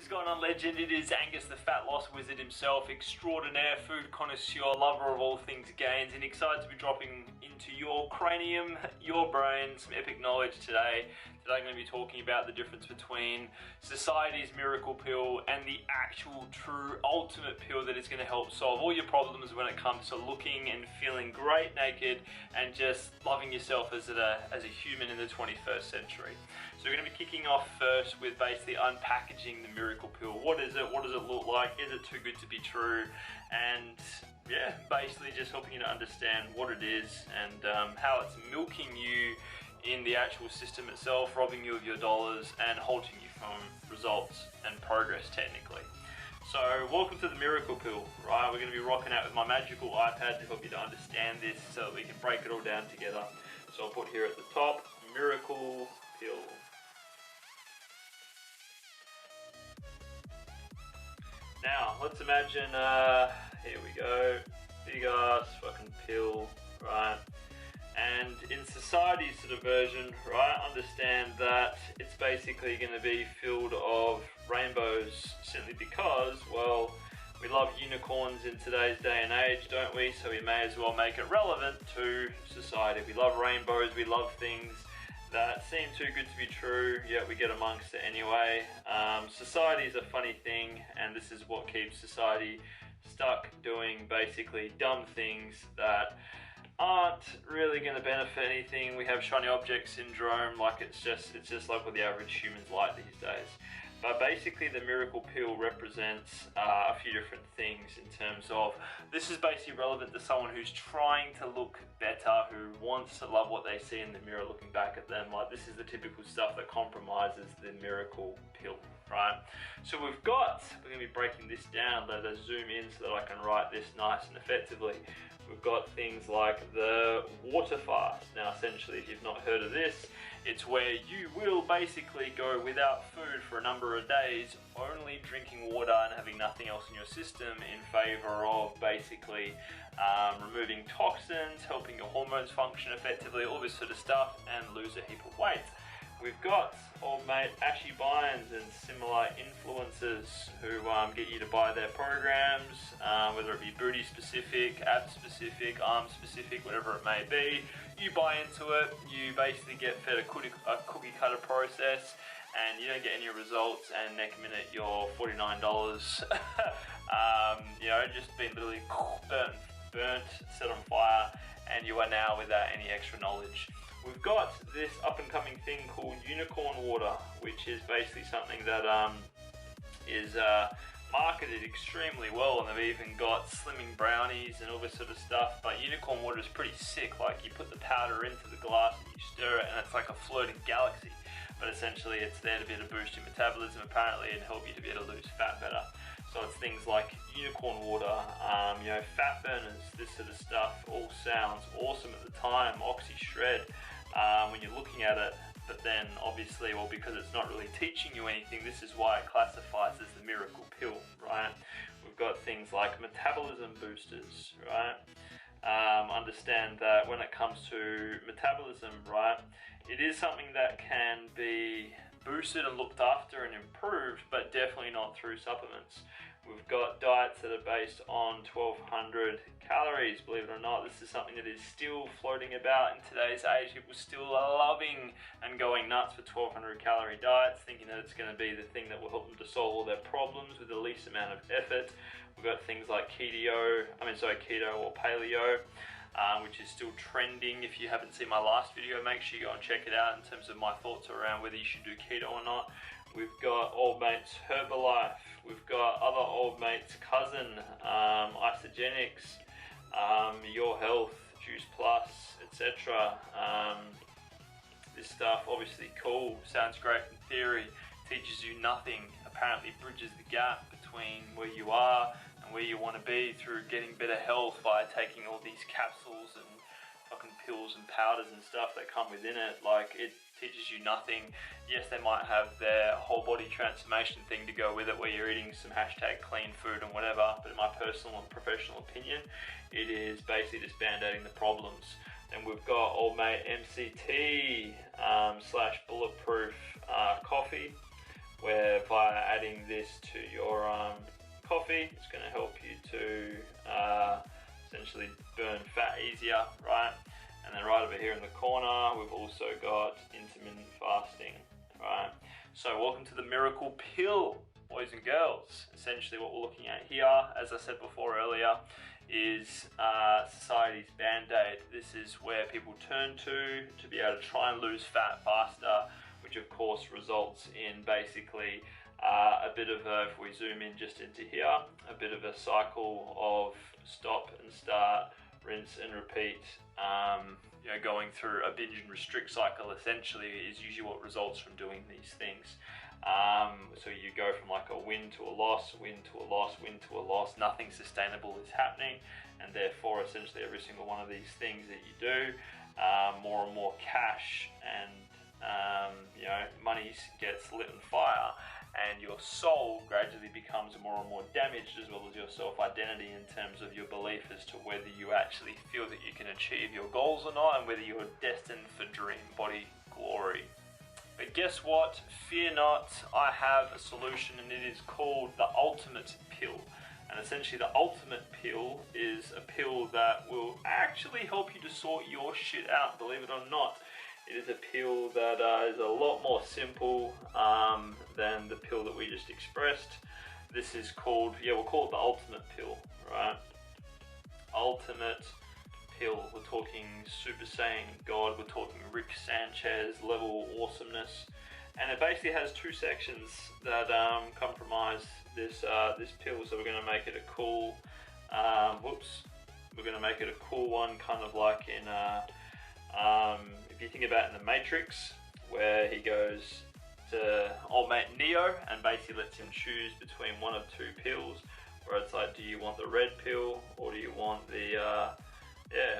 is going on, legend? It is Angus, the fat loss wizard himself, extraordinaire, food connoisseur, lover of all things gains, and excited to be dropping into your cranium, your brain, some epic knowledge today. Today I'm going to be talking about the difference between society's miracle pill and the actual, true, ultimate pill that is going to help solve all your problems when it comes to looking and feeling great naked and just loving yourself as a human in the 21st century. So we're going to be kicking off first with basically unpackaging the miracle pill. What is it? What does it look like? Is it too good to be true? And yeah, basically just helping you to understand what it is and how it's milking you in the actual system itself, robbing you of your dollars and halting you from results and progress technically. So welcome to the miracle pill, right? We're going to be rocking out with my magical iPad to help you to understand this so that we can break it all down together. So I'll put here at the top, miracle pill. Now, let's imagine, here we go, big ass fucking pill, right? And in society's sort of version, right, understand that it's basically going to be filled of rainbows, simply because, well, we love unicorns in today's day and age, don't we? So we may as well make it relevant to society. We love rainbows, we love things that seem too good to be true, yet we get amongst it anyway. Society is a funny thing, and this is what keeps society stuck doing basically dumb things that aren't really going to benefit anything. We have shiny object syndrome, like it's just like what the average humans like these days. But basically the miracle pill represents a few different things in terms of, this is basically relevant to someone who's trying to look better, who wants to love what they see in the mirror looking back at them. Like, this is the typical stuff that compromises the miracle pill, right? So we're going to be breaking this down. Let us zoom in so that I can write this nice and effectively. We've got things like the water fast. Now essentially, if you've not heard of this, it's where you will basically go without food for a number of days, only drinking water and having nothing else in your system, in favor of basically removing toxins, helping your hormones function effectively, all this sort of stuff, and lose a heap of weight. We've got old mate Ashy Bynes and similar influencers who get you to buy their programs, whether it be booty specific, ab specific, arm specific, whatever it may be. You buy into it, you basically get fed a cookie cutter process, and you don't get any results, and next minute you're $49. You know, just been literally burnt, set on fire, and you are now without any extra knowledge. We've got this up and coming thing called unicorn water, which is basically something that is marketed extremely well, and they've even got slimming brownies and all this sort of stuff. But unicorn water is pretty sick. Like, you put the powder into the glass and you stir it, and it's like a floating galaxy. But essentially it's there to be able to boost your metabolism apparently and help you to be able to lose fat better. So it's things like unicorn water, you know, fat burners, this sort of stuff. All sounds awesome at the time. Oxy Shred when you're looking at it, but then obviously, well, because it's not really teaching you anything, this is why it classifies as the miracle pill, right? We've got things like metabolism boosters, right? Understand that when it comes to metabolism, right, it is something that can be boosted and looked after and improved, but definitely not through supplements. We've got diets that are based on 1200 calories. Believe it or not, this is something that is still floating about in today's age. People still are loving and going nuts for 1200 calorie diets, thinking that it's going to be the thing that will help them to solve all their problems with the least amount of effort. We've got things like keto or paleo, which is still trending. If you haven't seen my last video, make sure you go and check it out in terms of my thoughts around whether you should do keto or not. We've got old mates Herbalife. We've got other old mates cousin, Isogenics, Your Health, Juice Plus, etc. This stuff obviously cool, sounds great in theory, teaches you nothing, apparently bridges the gap between where you are and where you want to be through getting better health by taking all these capsules and fucking pills and powders and stuff that come within it. Like, it teaches you nothing. Yes, they might have their whole body transformation thing to go with it, where you're eating some hashtag clean food and whatever, but in my personal and professional opinion, it is basically just band-aiding the problems. And we've got old mate MCT / bulletproof coffee, where via adding this to your coffee, it's going to help you to essentially burn fat easier, right? And then right over here in the corner, we've also got intermittent fasting, right? So welcome to the miracle pill, boys and girls. Essentially what we're looking at here, as I said before earlier, is society's band-aid. This is where people turn to be able to try and lose fat faster, which of course results in basically a bit of a, if we zoom in just into here, a bit of a cycle of stop and start, rinse and repeat. You know, going through a binge and restrict cycle essentially is usually what results from doing these things. So you go from like a win to a loss, win to a loss, win to a loss. Nothing sustainable is happening, and therefore essentially every single one of these things that you do, more and more cash and you know, money gets lit on fire, and your soul gradually becomes more and more damaged, as well as your self-identity in terms of your belief as to whether you actually feel that you can achieve your goals or not, and whether you're destined for dream body glory. But guess what? Fear not, I have a solution, and it is called the ultimate pill. And essentially the ultimate pill is a pill that will actually help you to sort your shit out, believe it or not. It is a pill that is a lot more simple than the pill that we just expressed. This is called, yeah, we'll call it the ultimate pill, right? Ultimate pill. We're talking Super Saiyan God, we're talking Rick Sanchez level awesomeness. And it basically has two sections that comprise this pill. So we're going to make it a cool, we're going to make it a cool one, kind of like in if you think about in the Matrix, where he goes to old mate Neo and basically lets him choose between one of two pills, where it's like, do you want the red pill or do you want the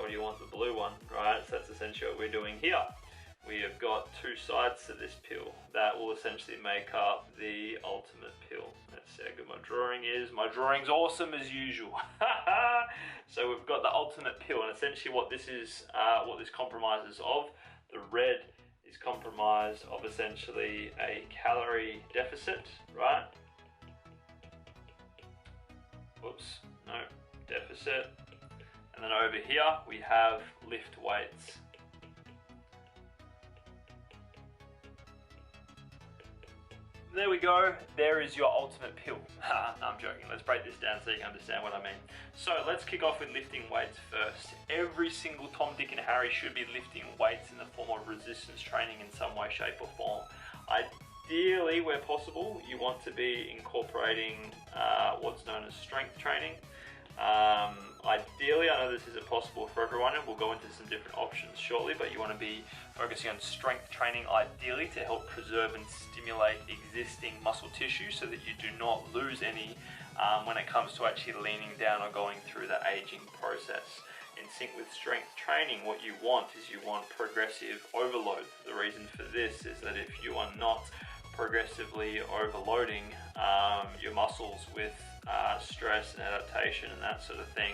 or do you want the blue one, right? So that's essentially what we're doing here. We have got two sides to this pill that will essentially make up the ultimate pill. Let's see how good my drawing is. My drawing's awesome as usual. So we've got the ultimate pill, and essentially what this is, what this compromises of, the red is comprised of essentially a calorie deficit, right? Whoops, no, deficit. And then over here we have lift weights. There we go, there is your ultimate pill. I'm joking, let's break this down so you can understand what I mean. So let's kick off with lifting weights first. Every single Tom, Dick and Harry should be lifting weights in the form of resistance training in some way, shape or form. Ideally, where possible, you want to be incorporating what's known as strength training. Ideally, I know this isn't possible for everyone, and we'll go into some different options shortly, but you want to be focusing on strength training ideally to help preserve and stimulate existing muscle tissue so that you do not lose any when it comes to actually leaning down or going through the aging process. In sync with strength training, what you want is you want progressive overload. The reason for this is that if you are not progressively overloading your muscles with stress and adaptation and that sort of thing,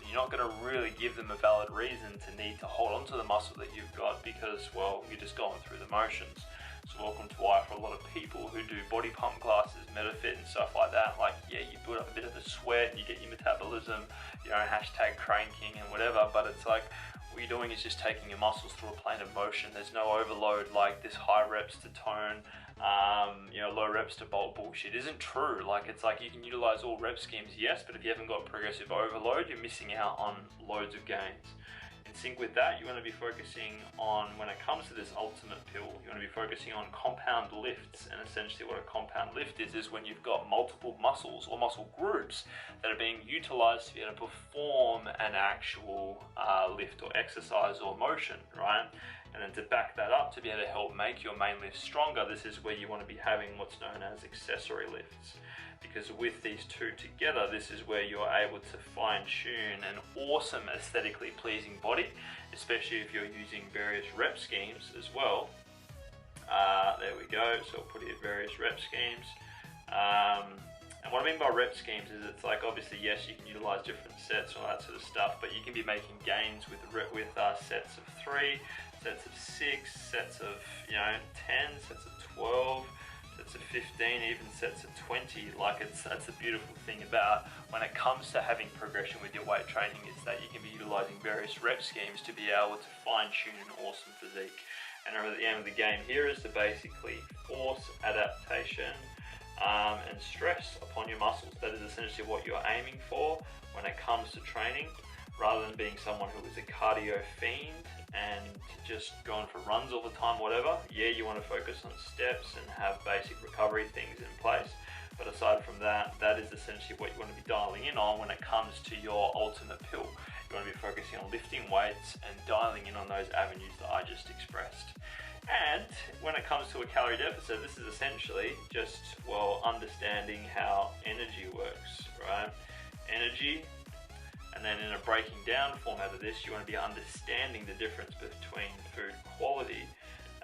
you're not going to really give them a valid reason to need to hold on to the muscle that you've got, because, well, you're just going through the motions. So welcome to why for a lot of people who do body pump classes, MetaFit and stuff like that, like, yeah, you build up a bit of a sweat and you get your metabolism, you know, hashtag cranking and whatever, but it's like, what you're doing is just taking your muscles through a plane of motion. There's no overload like this high reps to tone, you know, low reps to bulk bullshit isn't true. Like, it's like you can utilize all rep schemes, yes, but if you haven't got progressive overload, you're missing out on loads of gains. In sync with that, you want to be focusing on, when it comes to this ultimate pill, you want to be focusing on compound lifts. And essentially what a compound lift is when you've got multiple muscles or muscle groups that are being utilized to be able to perform an actual lift or exercise or motion, right? And then to back that up, to be able to help make your main lift stronger, this is where you want to be having what's known as accessory lifts. Because with these two together, this is where you're able to fine-tune an awesome aesthetically pleasing body, especially if you're using various rep schemes as well. There we go, so I'll put here various rep schemes. And what I mean by rep schemes is, it's like, obviously, yes, you can utilize different sets and all that sort of stuff, but you can be making gains with sets of 3, sets of 6, sets of 10, sets of 12, sets of 15, even sets of 20. Like that's the beautiful thing about when it comes to having progression with your weight training, is that you can be utilizing various rep schemes to be able to fine tune an awesome physique. And remember, the aim of the game here is to basically force adaptation and stress upon your muscles. That is essentially what you're aiming for when it comes to training, rather than being someone who is a cardio fiend and just going for runs all the time, whatever. Yeah, you want to focus on steps and have basic recovery things in place. But aside from that, that is essentially what you want to be dialing in on when it comes to your ultimate pill. You want to be focusing on lifting weights and dialing in on those avenues that I just expressed. And when it comes to a calorie deficit, this is essentially just, well, understanding how energy works, right? Energy. And then in a breaking down format of this, you want to be understanding the difference between food quality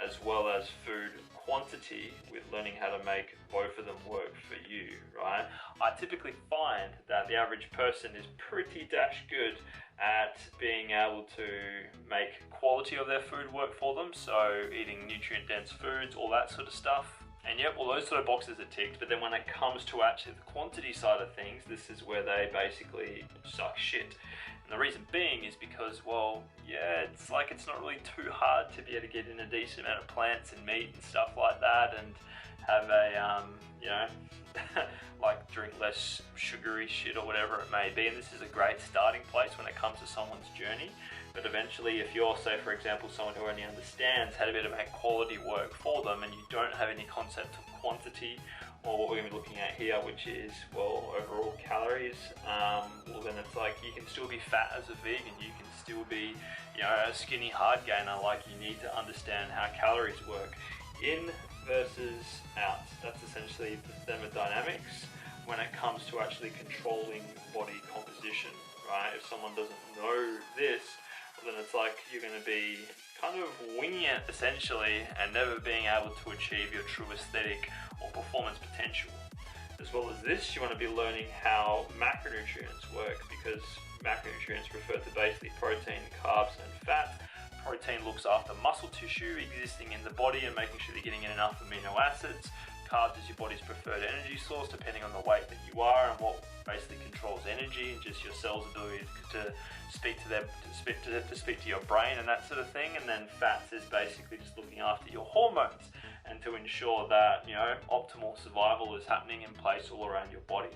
as well as food quantity, with learning how to make both of them work for you, right? I typically find that the average person is pretty dash good at being able to make quality of their food work for them. So eating nutrient dense foods, all that sort of stuff. And yep, well, those sort of boxes are ticked, but then when it comes to actually the quantity side of things, this is where they basically suck shit. And the reason being is because, well, yeah, it's like it's not really too hard to be able to get in a decent amount of plants and meat and stuff like that, and have a, you know, like drink less sugary shit or whatever it may be. And this is a great starting place when it comes to someone's journey. But eventually, if you're, say, for example, someone who only understands how to be able to make quality work for them, and you don't have any concept of quantity, or what we're going to be looking at here, which is, well, overall calories, well, then it's like you can still be fat as a vegan, you can still be, you know, a skinny hard gainer. Like, you need to understand how calories work. In versus out. That's essentially the thermodynamics when it comes to actually controlling body composition, right? If someone doesn't know this, then it's like you're going to be kind of winging it essentially, and never being able to achieve your true aesthetic or performance potential. As well as this, you want to be learning how macronutrients work, because macronutrients refer to basically protein, carbs and fat. Protein looks after muscle tissue existing in the body and making sure they're getting in enough amino acids. Carbs is your body's preferred energy source, depending on the weight that you are and what basically controls energy, and just your cell's ability to speak to them, to speak to your brain and that sort of thing. And then fats is basically just looking after your hormones and to ensure that, you know, optimal survival is happening in place all around your body.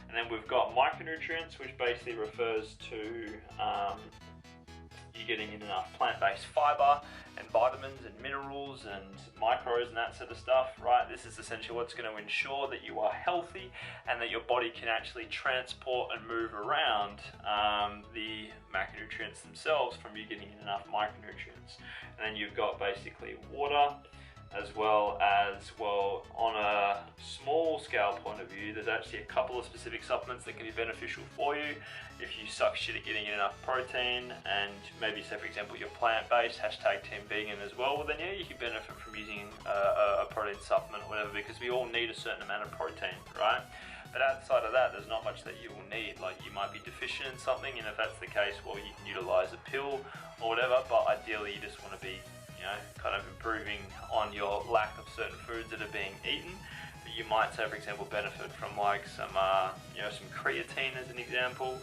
And then we've got micronutrients, which basically refers to you getting in enough plant-based fiber and vitamins and minerals and micros and that sort of stuff, right? This is essentially what's going to ensure that you are healthy and that your body can actually transport and move around the macronutrients themselves from you getting in enough micronutrients. And then you've got basically water, as well as, well, on a small scale point of view, there's actually a couple of specific supplements that can be beneficial for you. If you suck shit at getting enough protein, and maybe, say for example, you're plant-based, hashtag Team Vegan as well, then yeah, you can benefit from using a protein supplement or whatever, because we all need a certain amount of protein, right? But outside of that, there's not much that you will need. Like, you might be deficient in something, and if that's the case, well, you can utilize a pill or whatever, but ideally you just want to be, you know, kind of improving on your lack of certain foods that are being eaten. But you might, say for example, benefit from like some, you know, some creatine as an example.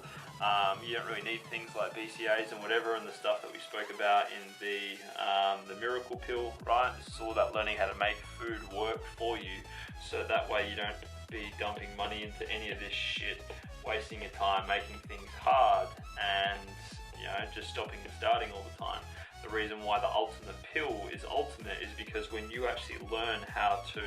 You don't really need things like BCAAs and whatever, and the stuff that we spoke about in the miracle pill, right? This is all about learning how to make food work for you, so that way you don't be dumping money into any of this shit, wasting your time, making things hard, and, you know, just stopping and starting all the time. The reason why the ultimate pill is ultimate is because when you actually learn how to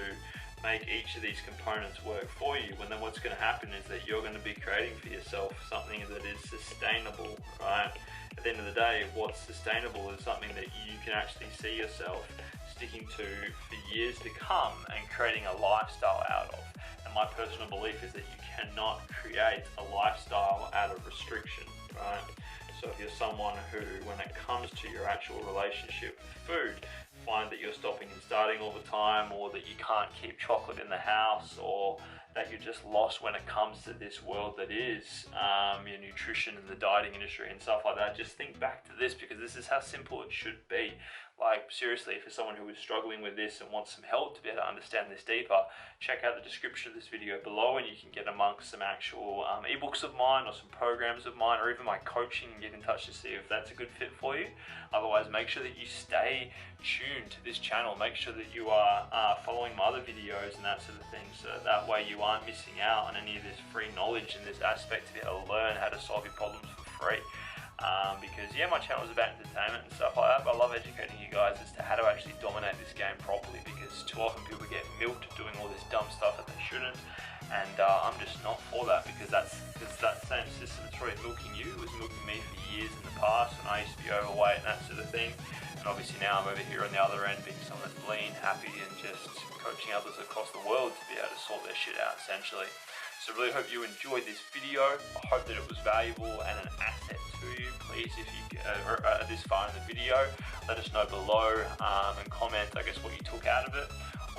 make each of these components work for you, then what's going to happen is that you're going to be creating for yourself something that is sustainable, right? At the end of the day, what's sustainable is something that you can actually see yourself sticking to for years to come and creating a lifestyle out of. And my personal belief is that you cannot create a lifestyle out of restriction, right? So if you're someone who, when it comes to your actual relationship with food, find that you're stopping and starting all the time, or that you can't keep chocolate in the house, or that you're just lost when it comes to this world that is your nutrition and the dieting industry and stuff like that, just think back to this, because this is how simple it should be. Like seriously, for someone who is struggling with this and wants some help to be able to understand this deeper, check out the description of this video below and you can get amongst some actual ebooks of mine or some programs of mine or even my coaching and get in touch to see if that's a good fit for you. Otherwise, make sure that you stay tuned to this channel. Make sure that you are following my other videos and that sort of thing, so that way you aren't missing out on any of this free knowledge in this aspect to be able to learn how to solve your problems for free. Because yeah, my channel is about entertainment and stuff like that, but I love educating you guys as to how to actually dominate this game properly, because too often people get milked doing all this dumb stuff that they shouldn't, and I'm just not for that, because that same system that's probably milking you was milking me for years in the past when I used to be overweight and that sort of thing. And obviously now I'm over here on the other end being someone that's lean, happy, and just coaching others across the world to be able to sort their shit out essentially. So really hope you enjoyed this video. I hope that it was valuable and an asset to you. Please, if you are this far in the video, let us know below and comment, I guess, what you took out of it.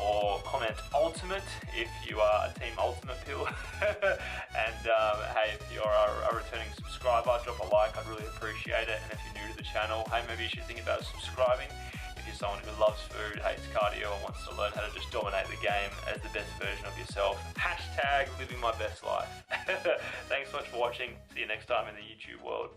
Or comment ultimate if you are a team ultimate pill. And hey, if you're a returning subscriber, drop a like, I'd really appreciate it. And if you're new to the channel, hey, maybe you should think about subscribing. If you're someone who loves food, hates cardio, and wants to learn how to just dominate the game as the best version of yourself, hashtag living my best life. Thanks so much for watching. See you next time in the YouTube world.